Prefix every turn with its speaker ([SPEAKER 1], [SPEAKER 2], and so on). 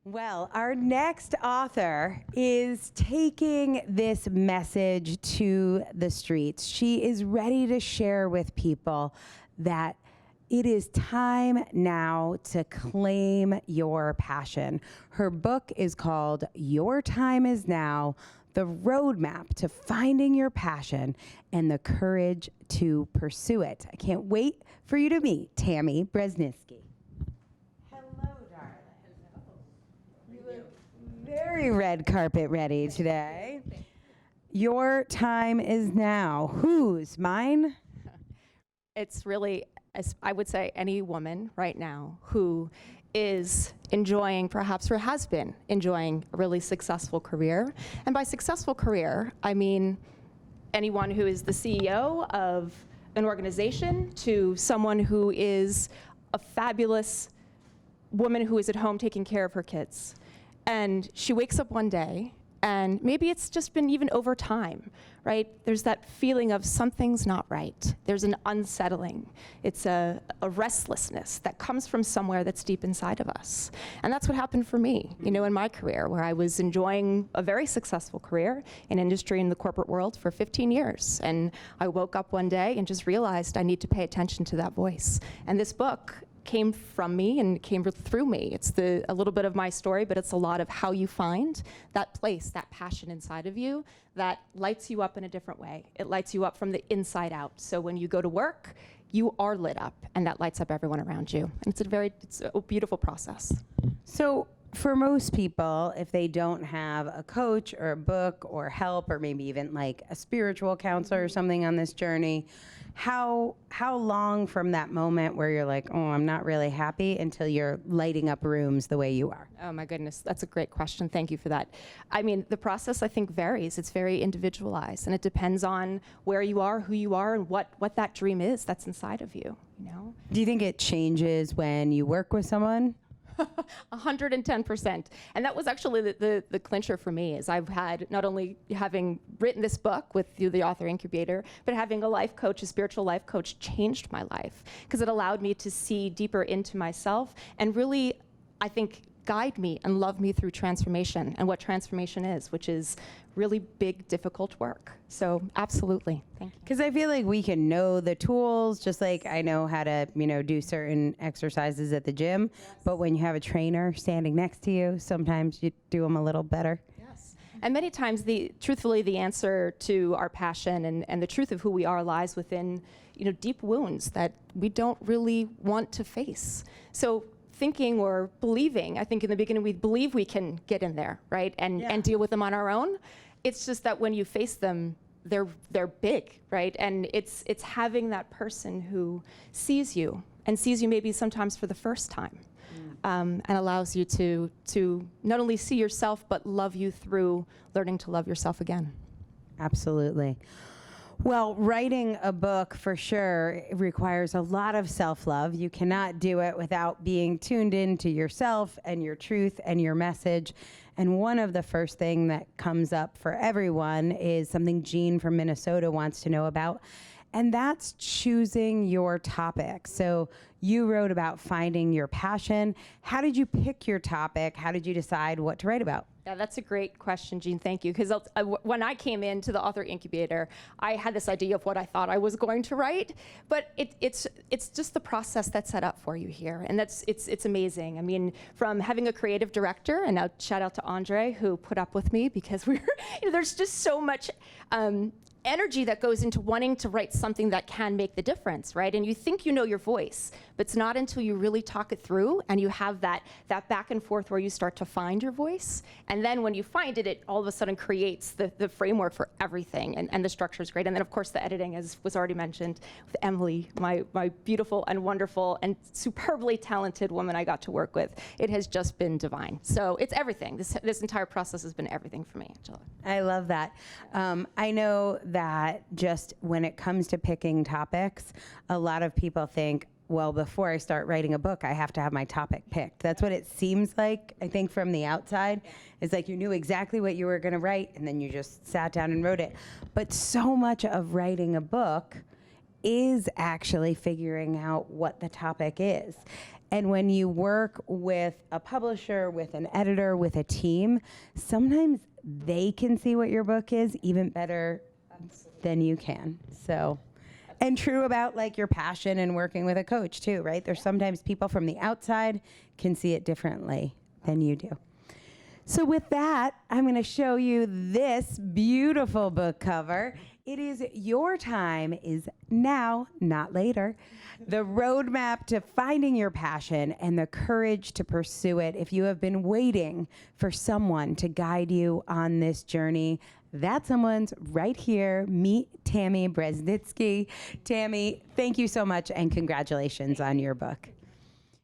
[SPEAKER 1] Well, our next author is taking this message to the streets. She is ready to share with people that it is time now to claim your passion. Her book is called Your Time Is Now: The Roadmap to Finding Your Passion and the Courage to Pursue It. I can't wait for you to meet Tammy Breznitsky. Hello, darling. You look very red carpet ready today. Your time is now. Whose? Mine?
[SPEAKER 2] It's really, I would say, any woman right now who is enjoying, perhaps, or has been enjoying a really successful career. And by successful career, I mean anyone who is the CEO of an organization to someone who is a fabulous woman who is at home taking care of her kids. And she wakes up one day, and maybe it's just been even over time, right? There's that feeling of something's not right. There's an unsettling. It's a restlessness that comes from somewhere that's deep inside of us. And that's what happened for me, you know, in my career, where I was enjoying a very successful career in industry in the corporate world for 15 years. And I woke up one day and just realized I need to pay attention to that voice. And this book came from me and came through me. It's a little bit of my story, but it's a lot of how you find that place, that passion inside of you that lights you up in a different way. It lights you up from the inside out. So when you go to work, you are lit up, and that lights up everyone around you. And it's a beautiful process.
[SPEAKER 1] So for most people, if they don't have a coach or a book or help or maybe even like a spiritual counselor or something on this journey, how long from that moment where you're like, oh, I'm not really happy, until you're lighting up rooms the way you are?
[SPEAKER 2] Oh my goodness, that's a great question. Thank you for that. I mean, the process, I think, varies. It's very individualized, and it depends on where you are, who you are, and what that dream is that's inside of you, you know?
[SPEAKER 1] Do you think it changes when you work with someone?
[SPEAKER 2] 110%. And that was actually the clincher for me, is I've had, not only having written this book with the author incubator, but having a life coach, a spiritual life coach, changed my life, because it allowed me to see deeper into myself and really, I think, guide me and love me through transformation and what transformation is, which is really big, difficult work. So absolutely, thank you.
[SPEAKER 1] Because I feel like we can know the tools, just like I know how to, do certain exercises at the gym, yes. But when you have a trainer standing next to you, sometimes you do them a little better.
[SPEAKER 2] Yes. And many times, truthfully, the answer to our passion and the truth of who we are lies within, deep wounds that we don't really want to face. So thinking or believing, I think in the beginning we believe we can get in there, right, and deal with them on our own. It's just that when you face them, they're big, right? And it's having that person who sees you and sees you maybe sometimes for the first time, and allows you to not only see yourself but love you through learning to love yourself again.
[SPEAKER 1] Absolutely. Well, writing a book, for sure, requires a lot of self-love. You cannot do it without being tuned into yourself and your truth and your message. And one of the first thing that comes up for everyone is something Jean from Minnesota wants to know about, and that's choosing your topic. So you wrote about finding your passion. How did you pick your topic? How did you decide what to write about?
[SPEAKER 2] Yeah, that's a great question, Jean. Thank you. Because when I came into the author incubator, I had this idea of what I thought I was going to write, but it's just the process that's set up for you here, and it's amazing. I mean, from having a creative director, and now shout out to Andre who put up with me, because there's just so much energy that goes into wanting to write something that can make the difference, right? And you think you know your voice, but it's not until you really talk it through and you have that back and forth where you start to find your voice. And then when you find it, it all of a sudden creates the framework for everything, and the structure is great. And then of course the editing, as was already mentioned, with Emily, my beautiful and wonderful and superbly talented woman I got to work with. It has just been divine. So it's everything. This entire process has been everything for me, Angela.
[SPEAKER 1] I love that. I know that just when it comes to picking topics, a lot of people think, well, before I start writing a book, I have to have my topic picked. That's what it seems like, I think, from the outside. It's like you knew exactly what you were going to write, and then you just sat down and wrote it. But so much of writing a book is actually figuring out what the topic is. And when you work with a publisher, with an editor, with a team, sometimes they can see what your book is even better than you can. So, and true about like your passion and working with a coach too, right? There's sometimes people from the outside can see it differently than you do. So with that, I'm going to show you this beautiful book cover. It is Your Time is Now, Not Later. The roadmap to finding your passion and the courage to pursue it. If you have been waiting for someone to guide you on this journey, that someone's right here. Meet Tammy Breznitsky. Tammy, thank you so much and congratulations on your book.